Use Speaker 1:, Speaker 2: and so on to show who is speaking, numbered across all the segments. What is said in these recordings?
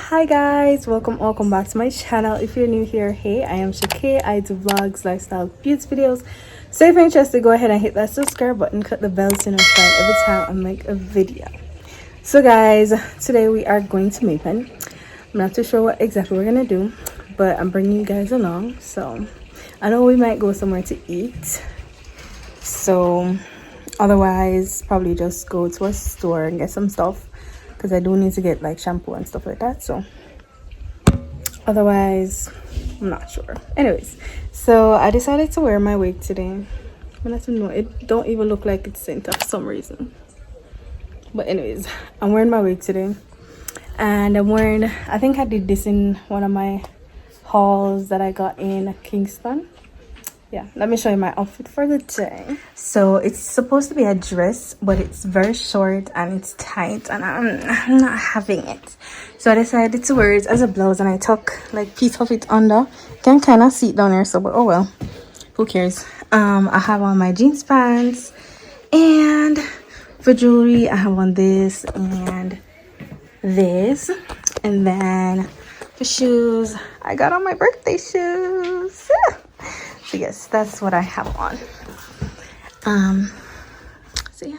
Speaker 1: Hi guys, welcome back to my channel. If you're new here, hey, I am Shakay. I do vlogs, lifestyle, beauty videos. So if you're interested, go ahead and hit that subscribe button, click the bell to notify every time I make a video. So guys, today we are going to Mapen. I'm not too sure what exactly we're gonna do, but I'm bringing you guys along. So I know we might go somewhere to eat, so otherwise probably just go to a store and get some stuff, because I do need to get like shampoo and stuff like that. So otherwise I'm not sure. Anyways, so I decided to wear my wig today. I don't know, it don't even look like it's sent for some reason, but anyways, I'm wearing my wig today, and I'm wearing, I think I did this in one of my hauls that I got in Kingston. Yeah, let me show you my outfit for the day. So it's supposed to be a dress, but it's very short and it's tight, and I'm not having it. So I decided to wear it as a blouse, and I took like piece of it under. You can kind of see it down here, so but oh well, who cares. I have on my jeans pants, and for jewelry I have on this and this, and then for shoes I got on my birthday shoes. So yes, that's what I have on. So yeah.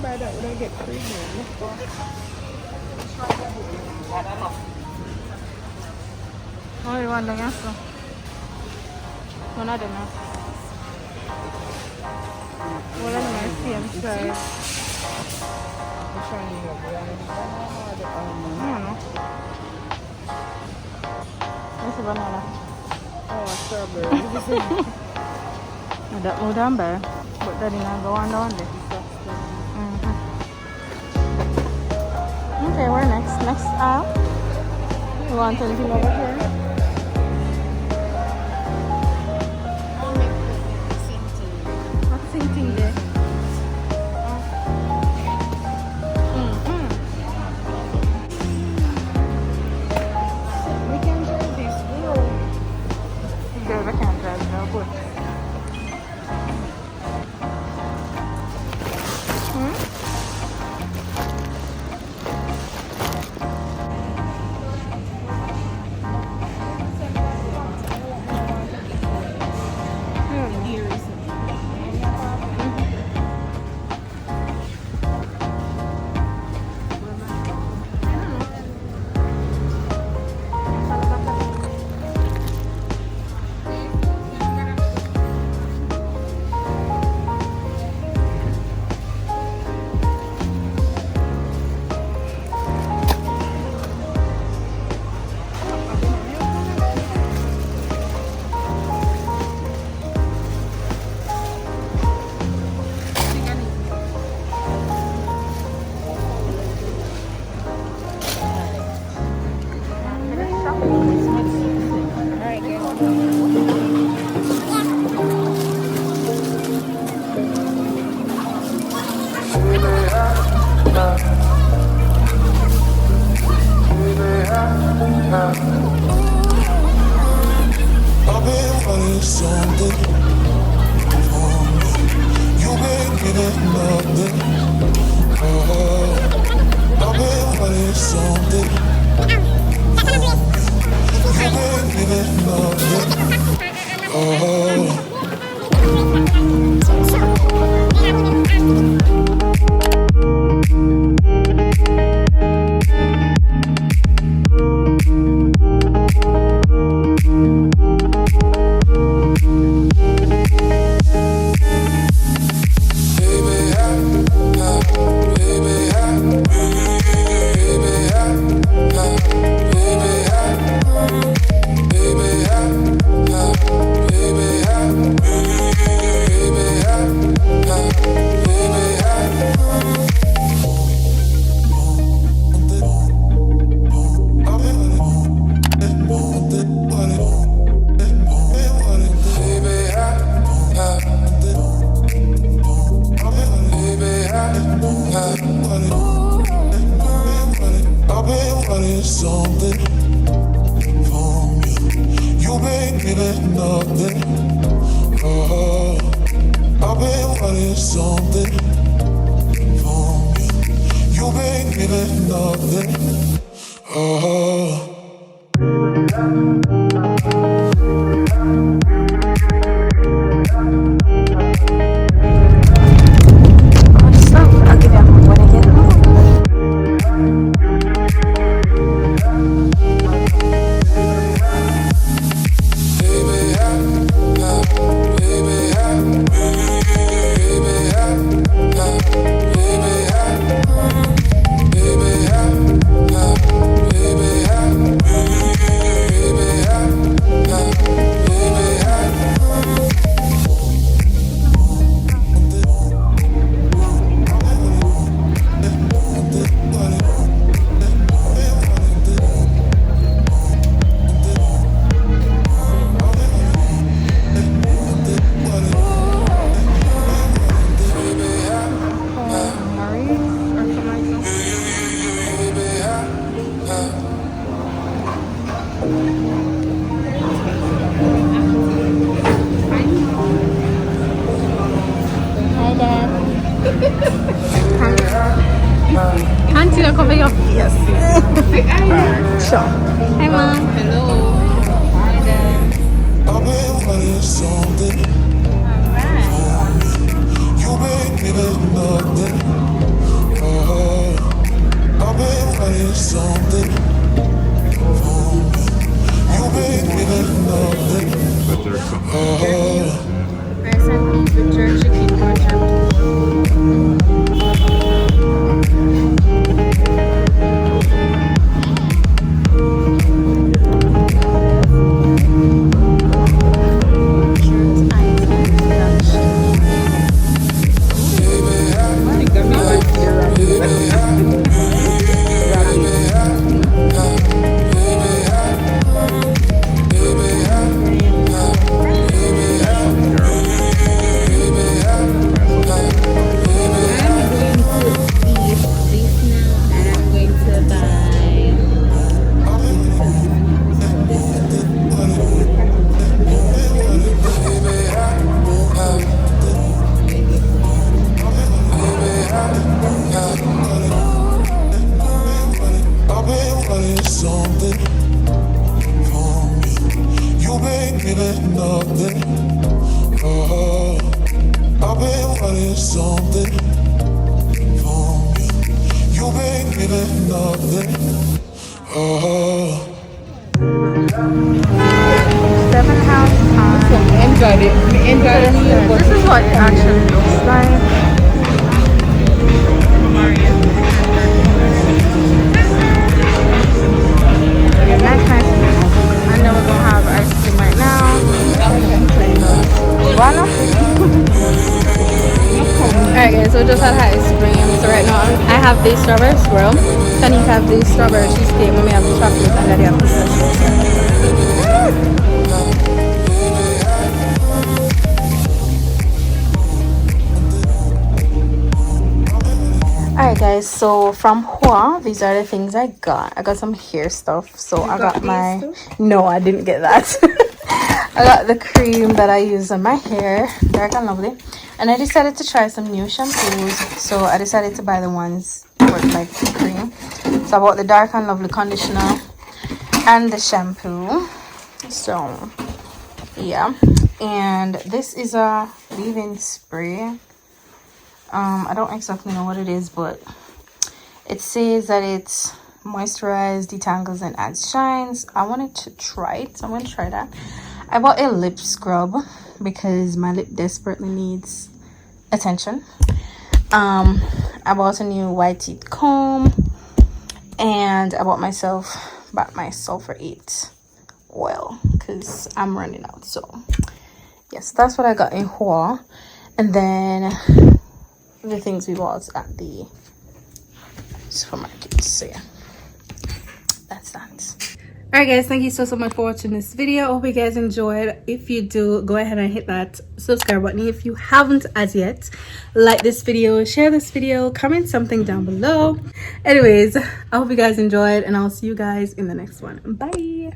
Speaker 1: Buy that, would I get free? Only one thing else. One of them. One of them I see them size. I don't know. This is banana. Oh, strawberry. That would have been, but that didn't go on down there. Okay, where next? Next aisle? You want anything over here? What's the same thing there? We can drive this. Girl, I can't drive now, but
Speaker 2: I've been wanting something from you. You've been giving nothing. I've been wanting something from you. You've been giving nothing. Something from you. You've been giving nothing. I've been wanting something from you. You've been giving nothing.
Speaker 1: I'll give you a hug when I get home. Auntie, don't cover your face. Yes. Sure. Hi, Mom. Hello. Hi, Dad.
Speaker 2: I've been wanting something.
Speaker 1: Alright.
Speaker 2: You've been giving nothing. I've been wanting something from you. You've been giving nothing.
Speaker 1: Rice and beans with jerk chicken or jerk.
Speaker 2: Something from you. You've been giving nothing. I've been wanting something from you. You've been giving nothing.
Speaker 1: 7.5 times.
Speaker 3: Enjoyed it. Enjoyed it.
Speaker 1: This is what it actually looks like. Nice. And then we're gonna have ice cream right now. Voila. Alright guys, so we just had ice cream. So right now I have the strawberry swirl. Tanika have the strawberry cheesecake. Mommy have the chocolate and Daddy have the Alright guys, so from home Hua, these are the things I got some hair stuff. So I got my no, I didn't get that. I got the cream that I use on my hair, Dark and Lovely, and I decided to try some new shampoos. So I decided to buy the ones for like the cream. So I bought the Dark and Lovely conditioner and the shampoo. So yeah, and this is a leave-in spray. I don't exactly know what it is, but it says that it's moisturizes, detangles, and adds shines. I wanted to try it, so I'm gonna try that. I bought a lip scrub because my lip desperately needs attention. I bought a new white teeth comb, and I bought myself back my sulfur 8 oil because I'm running out. So yes, that's what I got in Hua. And then the things we bought at the supermarket. So yeah, that's that. Alright guys, thank you so much for watching this video. I hope you guys enjoyed. If you do, go ahead and hit that subscribe button if you haven't as yet. Like this video, share this video, comment something down below. Anyways, I hope you guys enjoyed, and I'll see you guys in the next one. Bye.